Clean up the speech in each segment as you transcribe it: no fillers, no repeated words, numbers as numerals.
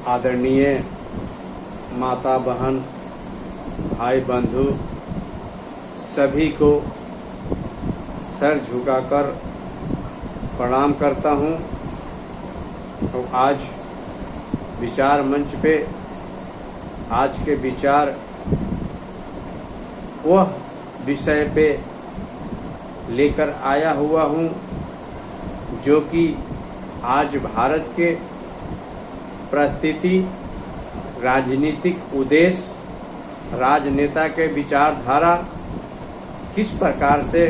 आदरणीय माता बहन भाई बंधु सभी को सर झुकाकर प्रणाम करता हूँ। तो आज विचार मंच पे आज के विचार वह विषय पे लेकर आया हुआ हूँ जो कि आज भारत के परिस्थिति, राजनीतिक उद्देश्य, राजनेता के विचारधारा किस प्रकार से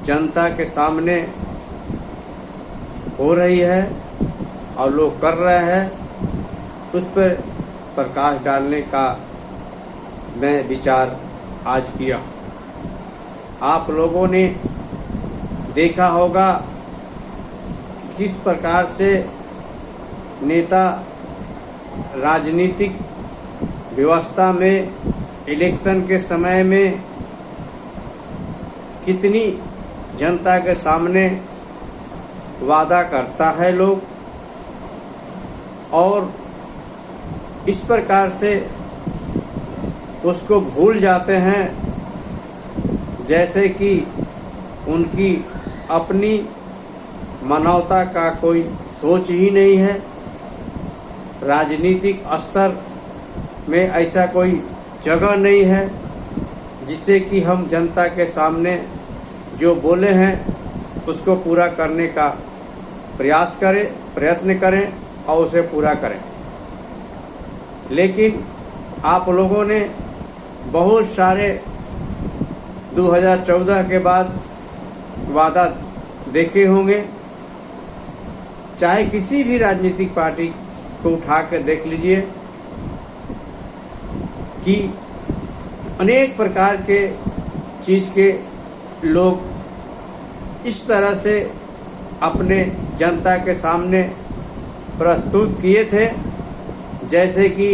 जनता के सामने हो रही है और लोग कर रहे हैं, उस पर प्रकाश डालने का मैं विचार आज किया। आप लोगों ने देखा होगा कि किस प्रकार से नेता राजनीतिक व्यवस्था में इलेक्शन के समय में कितनी जनता के सामने वादा करता है लोग, और इस प्रकार से उसको भूल जाते हैं जैसे कि उनकी अपनी मानवता का कोई सोच ही नहीं है। राजनीतिक स्तर में ऐसा कोई जगह नहीं है जिससे कि हम जनता के सामने जो बोले हैं उसको पूरा करने का प्रयत्न करें और उसे पूरा करें। लेकिन आप लोगों ने बहुत सारे 2014 के बाद वादा देखे होंगे, चाहे किसी भी राजनीतिक पार्टी को उठा कर देख लीजिए कि अनेक प्रकार के चीज़ के लोग इस तरह से अपने जनता के सामने प्रस्तुत किए थे जैसे कि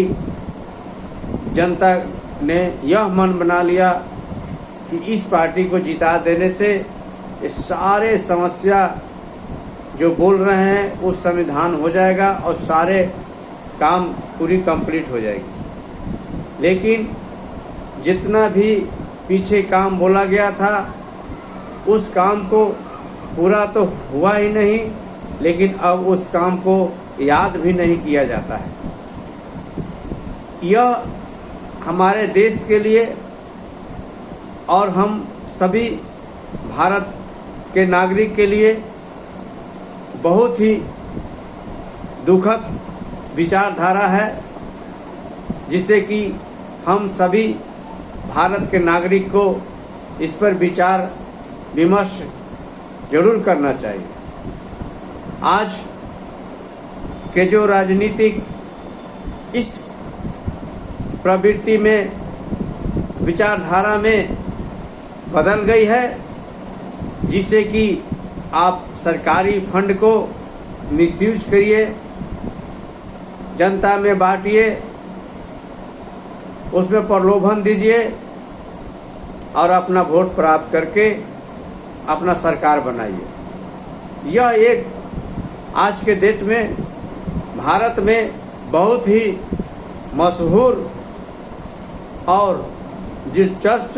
जनता ने यह मन बना लिया कि इस पार्टी को जिता देने से ये सारे समस्या जो बोल रहे हैं वो समाधान हो जाएगा और सारे काम पूरी कंप्लीट हो जाएगी। लेकिन जितना भी पीछे काम बोला गया था उस काम को पूरा तो हुआ ही नहीं, लेकिन अब उस काम को याद भी नहीं किया जाता है। यह हमारे देश के लिए और हम सभी भारत के नागरिक के लिए बहुत ही दुखद विचारधारा है, जिससे कि हम सभी भारत के नागरिक को इस पर विचार विमर्श जरूर करना चाहिए। आज के जो राजनीतिक इस प्रवृत्ति में विचारधारा में बदल गई है, जिससे कि आप सरकारी फंड को मिसयूज करिए, जनता में बांटिए, उसमें प्रलोभन दीजिए और अपना वोट प्राप्त करके अपना सरकार बनाइए। यह एक आज के डेट में भारत में बहुत ही मशहूर और दिलचस्प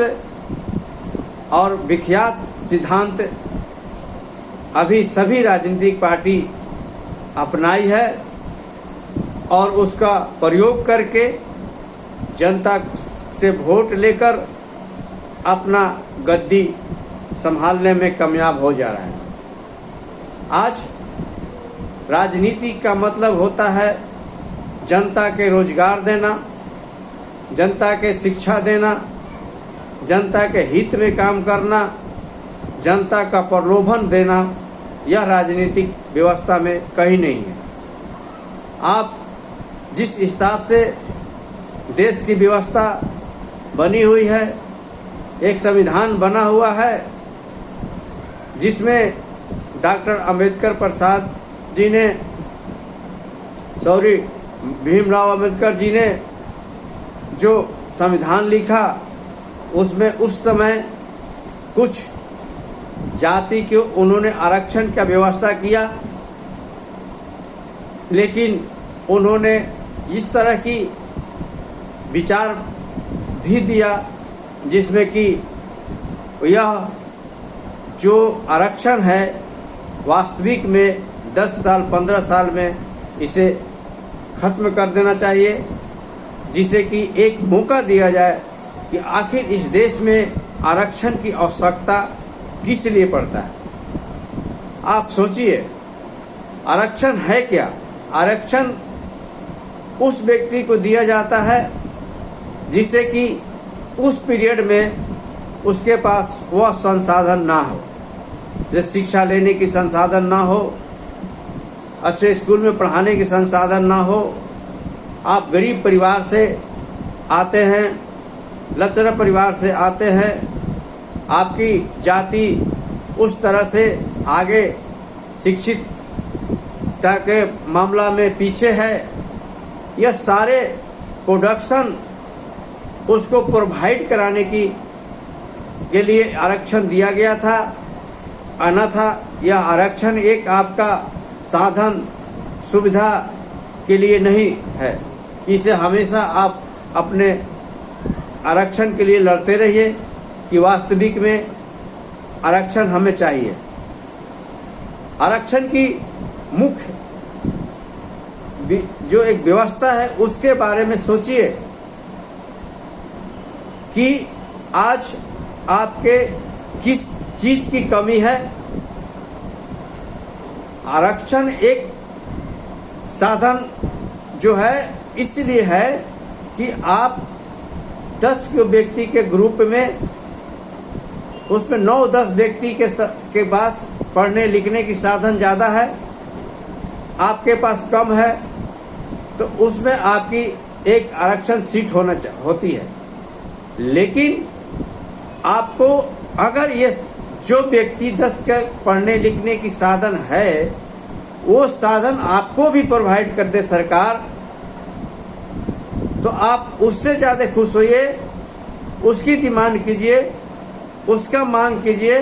और विख्यात सिद्धांत अभी सभी राजनीतिक पार्टी अपनाई है और उसका प्रयोग करके जनता से वोट लेकर अपना गद्दी संभालने में कामयाब हो जा रहा है। आज राजनीति का मतलब होता है जनता के रोजगार देना, जनता के शिक्षा देना, जनता के हित में काम करना, जनता का प्रलोभन देना। यह राजनीतिक व्यवस्था में कहीं नहीं है। आप जिस हिसाब से देश की व्यवस्था बनी हुई है, एक संविधान बना हुआ है जिसमें डॉक्टर अंबेडकर प्रसाद जी ने भीमराव अंबेडकर जी ने जो संविधान लिखा, उसमें उस समय कुछ जाति के उन्होंने आरक्षण का व्यवस्था किया, लेकिन उन्होंने इस तरह की विचार भी दिया जिसमें कि यह जो आरक्षण है वास्तविक में 10 साल 15 साल में इसे खत्म कर देना चाहिए, जिसे कि एक मौका दिया जाए कि आखिर इस देश में आरक्षण की आवश्यकता किस लिए पड़ता है। आप सोचिए, आरक्षण है क्या? आरक्षण उस व्यक्ति को दिया जाता है जिसे कि उस पीरियड में उसके पास वह संसाधन ना हो, जैसे शिक्षा लेने की संसाधन ना हो, अच्छे स्कूल में पढ़ाने की संसाधन ना हो, आप गरीब परिवार से आते हैं, लचर परिवार से आते हैं, आपकी जाति उस तरह से आगे शिक्षितता के मामला में पीछे है, यह सारे प्रोडक्शन उसको प्रोवाइड कराने के लिए आरक्षण दिया गया था। अन्यथा यह आरक्षण एक आपका साधन सुविधा के लिए नहीं है कि इसे हमेशा आप अपने आरक्षण के लिए लड़ते रहिए कि वास्तविक में आरक्षण हमें चाहिए। आरक्षण की मुख्य जो एक व्यवस्था है उसके बारे में सोचिए कि आज आपके किस चीज की कमी है। आरक्षण एक साधन जो है इसलिए है कि आप 10 व्यक्ति के ग्रुप में उसमें 9-10 व्यक्ति के पास पढ़ने लिखने की साधन ज़्यादा है, आपके पास कम है, तो उसमें आपकी एक आरक्षण सीट होती है। लेकिन आपको अगर ये जो व्यक्ति 10 के पढ़ने लिखने की साधन है वो साधन आपको भी प्रोवाइड कर दे सरकार, तो आप उससे ज़्यादा खुश होइए, उसकी डिमांड कीजिए, उसका मांग कीजिए,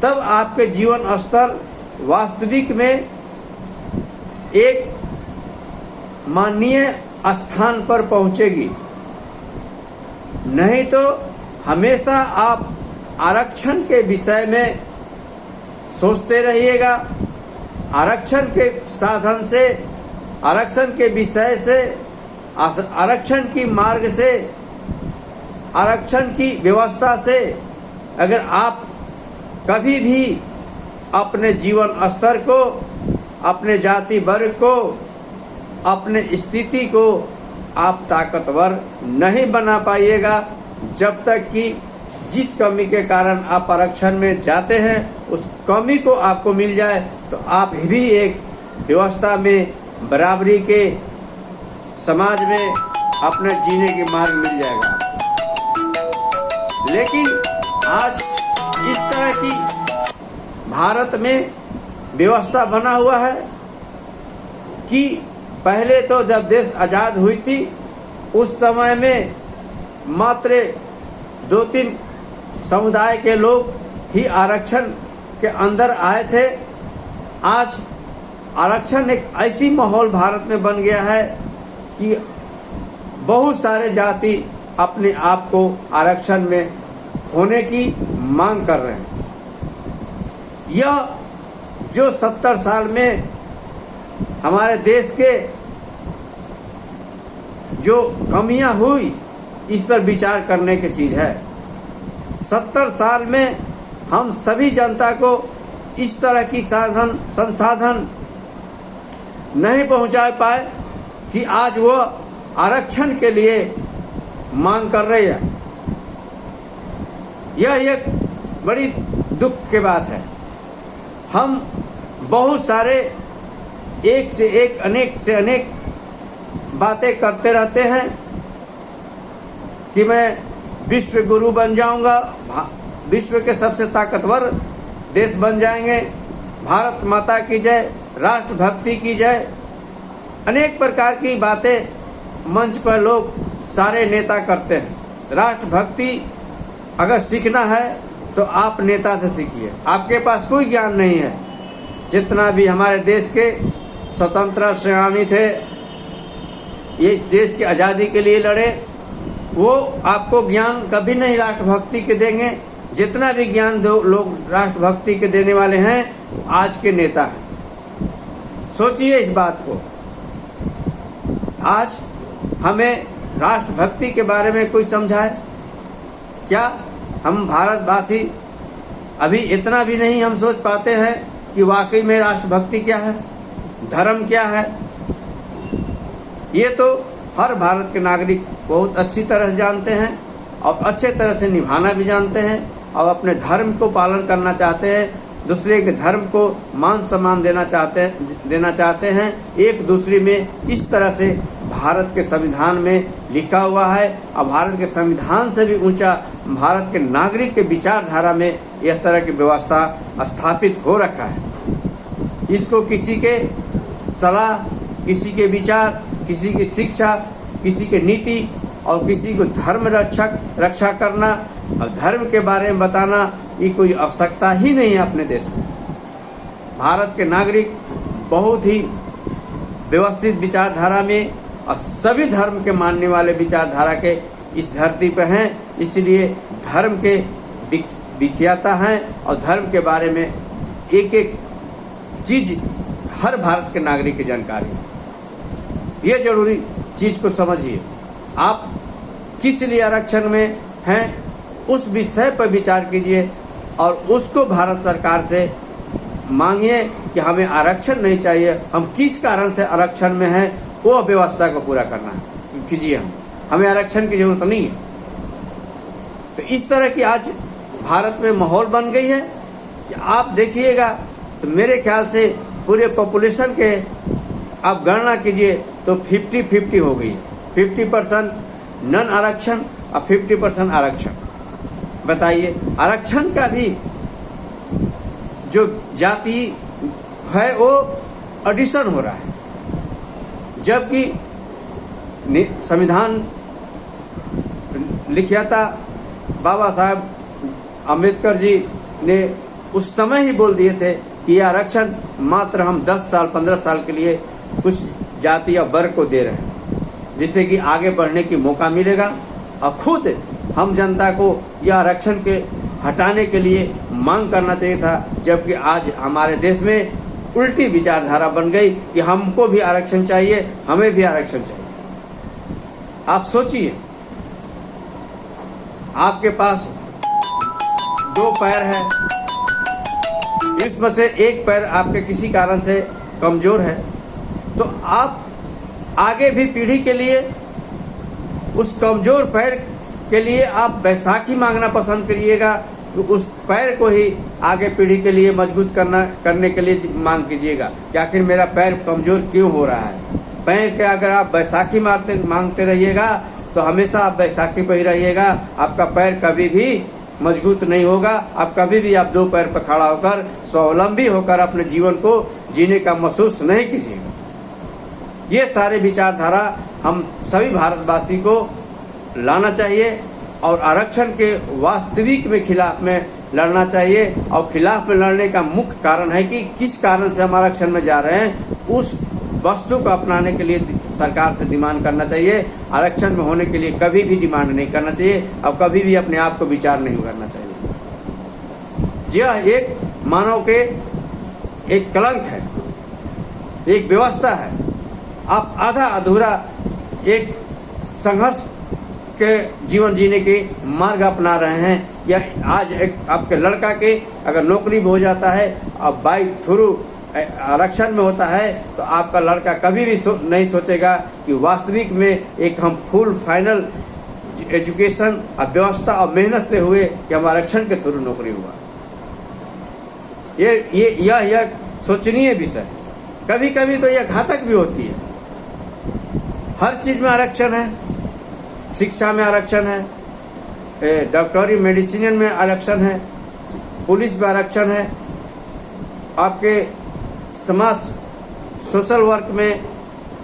तब आपके जीवन स्तर वास्तविक में एक माननीय स्थान पर पहुंचेगी। नहीं तो हमेशा आप आरक्षण के विषय में सोचते रहिएगा, आरक्षण के साधन से, आरक्षण के विषय से, आरक्षण की मार्ग से, आरक्षण की व्यवस्था से अगर आप कभी भी अपने जीवन स्तर को, अपने जाति वर्ग को, अपने स्थिति को आप ताकतवर नहीं बना पाइएगा जब तक कि जिस कमी के कारण आप आरक्षण में जाते हैं उस कमी को आपको मिल जाए, तो आप भी एक व्यवस्था में बराबरी के समाज में अपने जीने के मार्ग मिल जाएगा। लेकिन आज इस तरह की भारत में व्यवस्था बना हुआ है कि पहले तो जब देश आज़ाद हुई थी उस समय में मात्र 2-3 समुदाय के लोग ही आरक्षण के अंदर आए थे। आज आरक्षण एक ऐसी माहौल भारत में बन गया है कि बहुत सारे जाति अपने आप को आरक्षण में होने की मांग कर रहे हैं। यह जो 70 साल में हमारे देश के जो कमियां हुई इस पर विचार करने की चीज़ है। 70 साल में हम सभी जनता को इस तरह की संसाधन नहीं पहुंचा पाए कि आज वो आरक्षण के लिए मांग कर रहे हैं। यह एक बड़ी दुख की बात है। हम बहुत सारे एक से एक अनेक से अनेक बातें करते रहते हैं कि मैं विश्व गुरु बन जाऊंगा, विश्व के सबसे ताकतवर देश बन जाएंगे, भारत माता की जय, राष्ट्रभक्ति की जय, अनेक प्रकार की बातें मंच पर लोग सारे नेता करते हैं। राष्ट्रभक्ति अगर सीखना है तो आप नेता से सीखिए। आपके पास कोई ज्ञान नहीं है। जितना भी हमारे देश के स्वतंत्रता सेनानी थे, ये देश की आज़ादी के लिए लड़े, वो आपको ज्ञान कभी नहीं राष्ट्रभक्ति के देंगे। जितना भी ज्ञान दो लोग राष्ट्रभक्ति के देने वाले हैं आज के नेता हैं। सोचिए इस बात को। आज हमें राष्ट्रभक्ति के बारे में कोई समझाए क्या? हम भारतवासी अभी इतना भी नहीं हम सोच पाते हैं कि वाकई में राष्ट्रभक्ति क्या है, धर्म क्या है। ये तो हर भारत के नागरिक बहुत अच्छी तरह जानते हैं और अच्छे तरह से निभाना भी जानते हैं और अपने धर्म को पालन करना चाहते हैं, दूसरे के धर्म को मान सम्मान देना चाहते हैं। एक दूसरे में इस तरह से भारत के संविधान में लिखा हुआ है और भारत के संविधान से भी ऊंचा भारत के नागरिक के विचारधारा में यह तरह की व्यवस्था स्थापित हो रखा है। इसको किसी के सलाह, किसी के विचार, किसी की शिक्षा, किसी के नीति और किसी को धर्म रक्षा करना और धर्म के बारे में बताना ये कोई आवश्यकता ही नहीं है अपने देश में। भारत के नागरिक बहुत ही व्यवस्थित विचारधारा में और सभी धर्म के मानने वाले विचारधारा के इस धरती पर हैं, इसलिए धर्म के विख्याता हैं और धर्म के बारे में एक एक चीज हर भारत के नागरिक की जानकारी है। ये जरूरी चीज को समझिए। आप किस लिए आरक्षण में हैं उस विषय पर विचार कीजिए और उसको भारत सरकार से मांगिए कि हमें आरक्षण नहीं चाहिए, हम किस कारण से आरक्षण में हैं वो व्यवस्था को पूरा करना है कीजिए। हमें आरक्षण की जरूरत नहीं है। तो इस तरह की आज भारत में माहौल बन गई है कि आप देखिएगा तो मेरे ख्याल से पूरे पॉपुलेशन के आप गणना कीजिए तो 50-50 हो गई है। 50% नन आरक्षण और 50% आरक्षण। बताइए, आरक्षण का भी जो जाति है वो एडिशन हो रहा है, जबकि संविधान लिखियाता बाबा साहब अम्बेडकर जी ने उस समय ही बोल दिए थे कि यह आरक्षण मात्र हम 10 साल 15 साल के लिए कुछ जाति या वर्ग को दे रहे हैं, जिससे कि आगे बढ़ने की मौका मिलेगा और खुद हम जनता को यह आरक्षण के हटाने के लिए मांग करना चाहिए था। जबकि आज हमारे देश में उल्टी विचारधारा बन गई कि हमको भी आरक्षण चाहिए, हमें भी आरक्षण चाहिए। आप सोचिए, आपके पास 2 पैर है, इसमें से एक पैर आपके किसी कारण से कमजोर है, तो आप आगे भी पीढ़ी के लिए उस कमजोर पैर के लिए आप बैसाखी मांगना पसंद करिएगा, तो उस पैर को ही आगे पीढ़ी के लिए मजबूत करने के लिए मांग कीजिएगा कि आखिर मेरा पैर कमजोर क्यों हो रहा है। पैर के अगर आप बैसाखी मांगते रहिएगा तो हमेशा आप बैसाखी पर ही रहिएगा, आपका पैर कभी भी मजबूत नहीं होगा। आप कभी भी आप 2 पैर पर खड़ा होकर स्वावलंबी होकर अपने जीवन को जीने का महसूस नहीं कीजिएगा। ये सारे विचारधारा हम सभी भारतवासी को लाना चाहिए और आरक्षण के वास्तविक में खिलाफ में लड़ना चाहिए। और खिलाफ में लड़ने का मुख्य कारण है कि किस कारण से हम आरक्षण में जा रहे हैं, उस वस्तु को अपनाने के लिए सरकार से डिमांड करना चाहिए। आरक्षण में होने के लिए कभी भी डिमांड नहीं करना चाहिए और कभी भी अपने आप को विचार नहीं करना चाहिए। यह एक मानव के एक कलंक है, एक व्यवस्था है। आप आधा अधूरा एक संघर्ष के जीवन जीने के मार्ग अपना रहे हैं। या आज एक आपके लड़का के अगर नौकरी भी हो जाता है और बाई थ्रू आरक्षण में होता है तो आपका लड़का कभी भी नहीं सोचेगा कि वास्तविक में एक हम फुल फाइनल एजुकेशन और व्यवस्था और मेहनत से हुए कि हम आरक्षण के थ्रू नौकरी हुआ। यह सोचनीय विषय है। कभी कभी तो यह घातक भी होती है। हर चीज में आरक्षण है, शिक्षा में आरक्षण है, डॉक्टरी मेडिसिन में आरक्षण है, पुलिस में आरक्षण है, आपके समाज सोशल वर्क में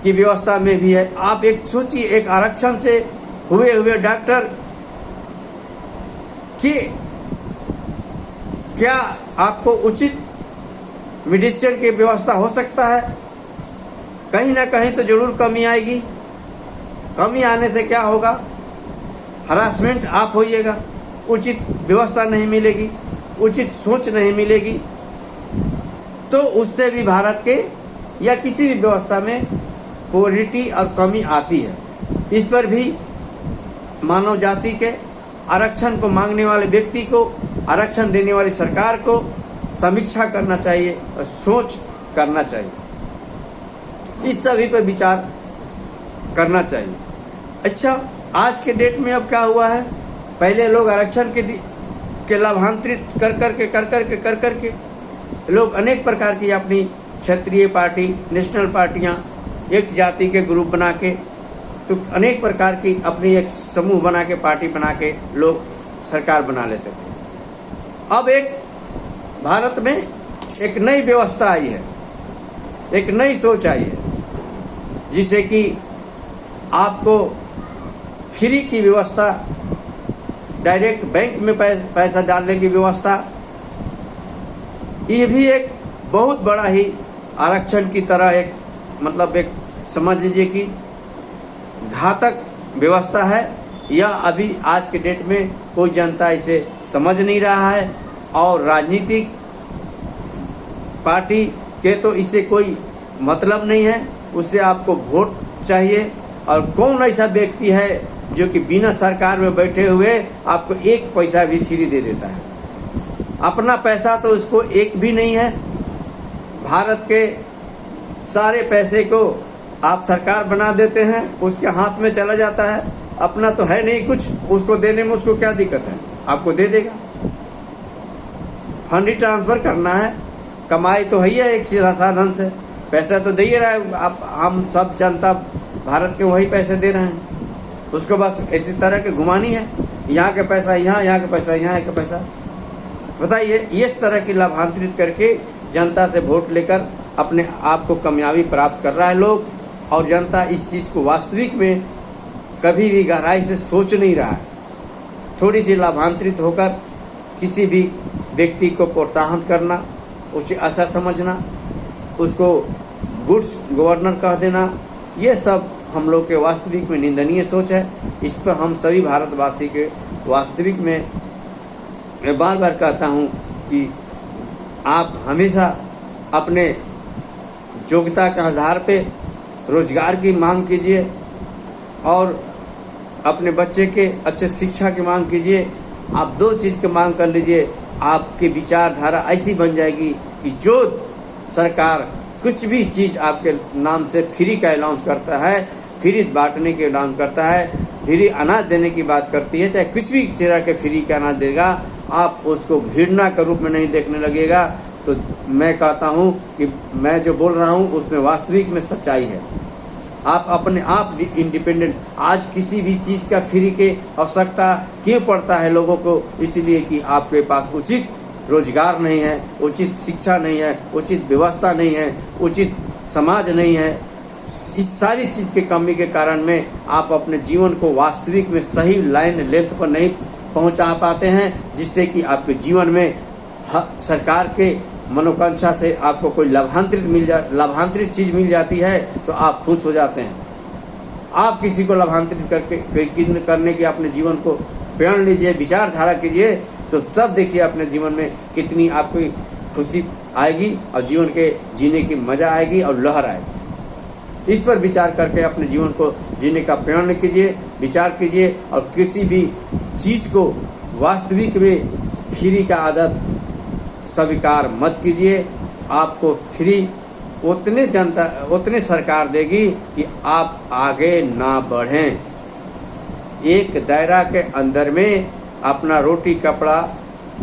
की व्यवस्था में भी है। आप एक सोचिए, एक आरक्षण से हुए डॉक्टर कि क्या आपको उचित मेडिसिन की व्यवस्था हो सकता है? कहीं ना कहीं तो जरूर कमी आएगी। कमी आने से क्या होगा? हरासमेंट आप होइएगा, उचित व्यवस्था नहीं मिलेगी, उचित सोच नहीं मिलेगी, तो उससे भी भारत के या किसी भी व्यवस्था में क्वालिटी और कमी आती है। इस पर भी मानव जाति के आरक्षण को मांगने वाले व्यक्ति को, आरक्षण देने वाली सरकार को समीक्षा करना चाहिए और सोच करना चाहिए। इस सभी पर विचार करना चाहिए। अच्छा, आज के डेट में अब क्या हुआ है? पहले लोग आरक्षण के लाभांतरित कर करके लोग अनेक प्रकार की अपनी क्षेत्रीय पार्टी, नेशनल पार्टियां, एक जाति के ग्रुप बना के, तो अनेक प्रकार की अपनी एक समूह बना के, पार्टी बना के लोग सरकार बना लेते थे। अब एक भारत में एक नई व्यवस्था आई है, एक नई सोच आई है, जिसे कि आपको फ्री की व्यवस्था, डायरेक्ट बैंक में पैसा डालने की व्यवस्था, ये भी एक बहुत बड़ा ही आरक्षण की तरह एक मतलब एक समझ लीजिए कि घातक व्यवस्था है। यह अभी आज के डेट में कोई जनता इसे समझ नहीं रहा है और राजनीतिक पार्टी के तो इससे कोई मतलब नहीं है। उससे आपको वोट चाहिए, और कौन ऐसा व्यक्ति है जो कि बिना सरकार में बैठे हुए आपको एक पैसा भी फ्री दे देता है? अपना पैसा तो उसको एक भी नहीं है। भारत के सारे पैसे को आप सरकार बना देते हैं, उसके हाथ में चला जाता है, अपना तो है नहीं कुछ, उसको देने में उसको क्या दिक्कत है? आपको दे देगा। फंड ट्रांसफ़र करना है, कमाई तो है ही है एक सीधा साधन से, पैसा तो दे ही रहा है। आप हम सब जनता भारत के वही पैसे दे रहे हैं, उसको बस इसी तरह के घुमानी है, यहाँ का पैसा यहाँ, यहाँ का पैसा यहाँ का पैसा। बताइए, इस तरह की लाभांतरित करके जनता से वोट लेकर अपने आप को कामयाबी प्राप्त कर रहा है लोग, और जनता इस चीज़ को वास्तविक में कभी भी गहराई से सोच नहीं रहा है। थोड़ी सी लाभांतरित होकर किसी भी व्यक्ति को प्रोत्साहन करना, उसे अच्छा समझना, उसको गुड्स गवर्नर कह देना, ये सब हम लोग के वास्तविक में निंदनीय सोच है। इस पर हम सभी भारतवासी के वास्तविक में मैं बार बार कहता हूँ कि आप हमेशा अपने योग्यता के आधार पे रोजगार की मांग कीजिए और अपने बच्चे के अच्छे शिक्षा की मांग कीजिए। आप दो चीज़ की मांग कर लीजिए, आपकी विचारधारा ऐसी बन जाएगी कि जो सरकार कुछ भी चीज़ आपके नाम से फ्री का अनाउंस करता है, फ्री बांटने के अनाउंस करता है, फ्री अनाज देने की बात करती है, चाहे कुछ भी तरह के फ्री का अनाज देगा, आप उसको घृणा के रूप में नहीं देखने लगेगा। तो मैं कहता हूँ कि मैं जो बोल रहा हूँ उसमें वास्तविक में सच्चाई है। आप अपने आप इंडिपेंडेंट, आज किसी भी चीज़ का फ्री के आवश्यकता क्यों पड़ता है लोगों को? इसलिए कि आपके पास उचित रोजगार नहीं है, उचित शिक्षा नहीं है, उचित व्यवस्था नहीं है, उचित समाज नहीं है। इस सारी चीज़ की कमी के कारण में आप अपने जीवन को वास्तविक में सही लाइन लेंथ पर नहीं पहुंचा पाते हैं, जिससे कि आपके जीवन में सरकार के मनोकांक्षा से आपको कोई लाभांतरित चीज़ मिल जाती है तो आप खुश हो जाते हैं। आप किसी को लाभांतरित करने की अपने जीवन को प्रण लीजिए, विचारधारा कीजिए, तो तब देखिए अपने जीवन में कितनी आपकी खुशी आएगी और जीवन के जीने की मज़ा आएगी और लहर आएगी। इस पर विचार करके अपने जीवन को जीने का प्रण कीजिए, विचार कीजिए, और किसी भी चीज़ को वास्तविक में फ्री का आदत स्वीकार मत कीजिए। आपको फ्री उतने सरकार देगी कि आप आगे ना बढ़ें। एक दायरा के अंदर में अपना रोटी कपड़ा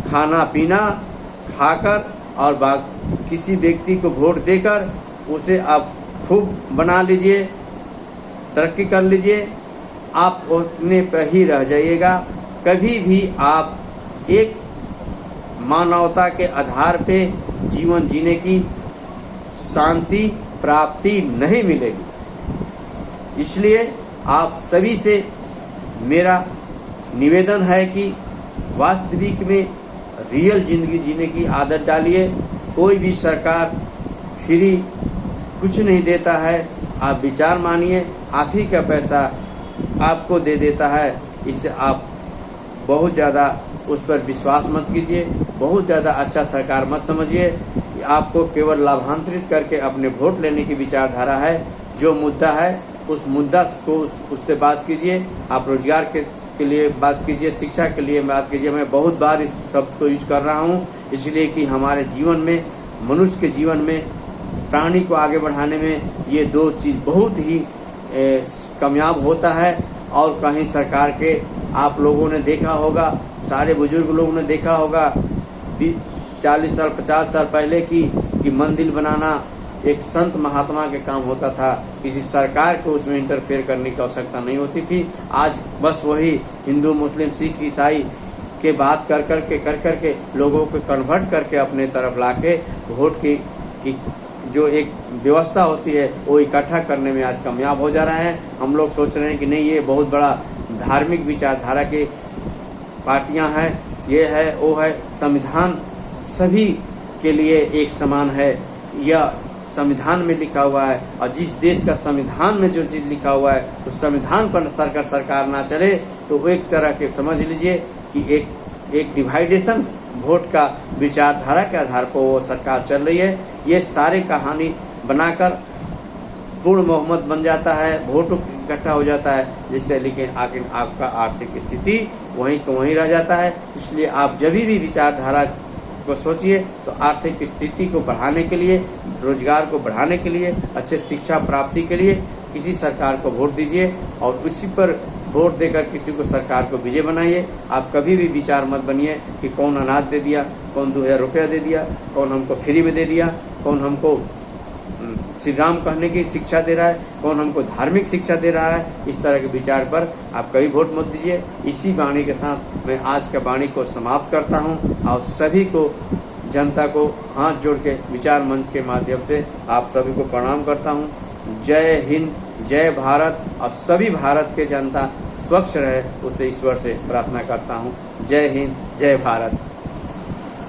खाना पीना खाकर और किसी व्यक्ति को वोट देकर उसे आप खूब बना लीजिए, तरक्की कर लीजिए, आप उतने पर ही रह जाइएगा। कभी भी आप एक मानवता के आधार पे जीवन जीने की शांति प्राप्ति नहीं मिलेगी। इसलिए आप सभी से मेरा निवेदन है कि वास्तविक में रियल ज़िंदगी जीने की आदत डालिए। कोई भी सरकार फ्री कुछ नहीं देता है, आप विचार मानिए, आप ही का पैसा आपको दे देता है, इससे आप बहुत ज़्यादा उस पर विश्वास मत कीजिए, बहुत ज़्यादा अच्छा सरकार मत समझिए। आपको केवल लाभांतरित करके अपने वोट लेने की विचारधारा है। जो मुद्दा है उस मुद्दा को उससे बात कीजिए। आप रोजगार के लिए बात कीजिए, शिक्षा के लिए बात कीजिए। मैं बहुत बार इस शब्द को यूज कर रहा हूँ, इसलिए कि हमारे जीवन में, मनुष्य के जीवन में, प्राणी को आगे बढ़ाने में ये दो चीज़ बहुत ही कामयाब होता है। और कहीं सरकार के आप लोगों ने देखा होगा, सारे बुजुर्ग लोगों ने देखा होगा 40 साल 50 साल पहले कि मंदिर बनाना एक संत महात्मा के काम होता था, किसी सरकार को उसमें इंटरफेयर करने की आवश्यकता नहीं होती थी। आज बस वही हिंदू मुस्लिम सिख ईसाई के बात कर करके लोगों को कन्वर्ट करके अपने तरफ लाके वोट की जो एक व्यवस्था होती है वो इकट्ठा करने में आज कामयाब हो जा रहा है। हम लोग सोच रहे हैं कि नहीं, ये बहुत बड़ा धार्मिक विचारधारा के पार्टियां हैं, ये है वो है। संविधान सभी के लिए एक समान है, यह संविधान में लिखा हुआ है। और जिस देश का संविधान में जो चीज़ लिखा हुआ है उस संविधान पर सरकार ना चले तो वो एक तरह के समझ लीजिए कि एक डिवाइडेशन वोट का विचारधारा के आधार पर वो सरकार चल रही है। ये सारे कहानी बनाकर पूर्ण मोहम्मद बन जाता है, वोट इकट्ठा हो जाता है, जिससे लेकिन आखिर आपका आर्थिक स्थिति वहीं को वहीं रह जाता है। इसलिए आप जब भी विचारधारा को सोचिए तो आर्थिक स्थिति को बढ़ाने के लिए, रोजगार को बढ़ाने के लिए, अच्छे शिक्षा प्राप्ति के लिए किसी सरकार को वोट दीजिए और उसी पर वोट देकर किसी को सरकार को विजय बनाइए। आप कभी भी विचार मत बनिए कि कौन अनाज दे दिया, कौन 2000 रुपया दे दिया, कौन हमको फ्री में दे दिया, कौन हमको श्री राम कहने की शिक्षा दे रहा है, कौन हमको धार्मिक शिक्षा दे रहा है। इस तरह के विचार पर आप कभी वोट मत दीजिए। इसी वाणी के साथ मैं आज का वाणी को समाप्त करता हूं और सभी को, जनता को हाथ जोड़ के विचार मंच के माध्यम से आप सभी को प्रणाम करता हूं। जय हिंद, जय भारत। और सभी भारत के जनता स्वच्छ रहे उसे ईश्वर से प्रार्थना करता हूं। जय हिंद, जय भारत।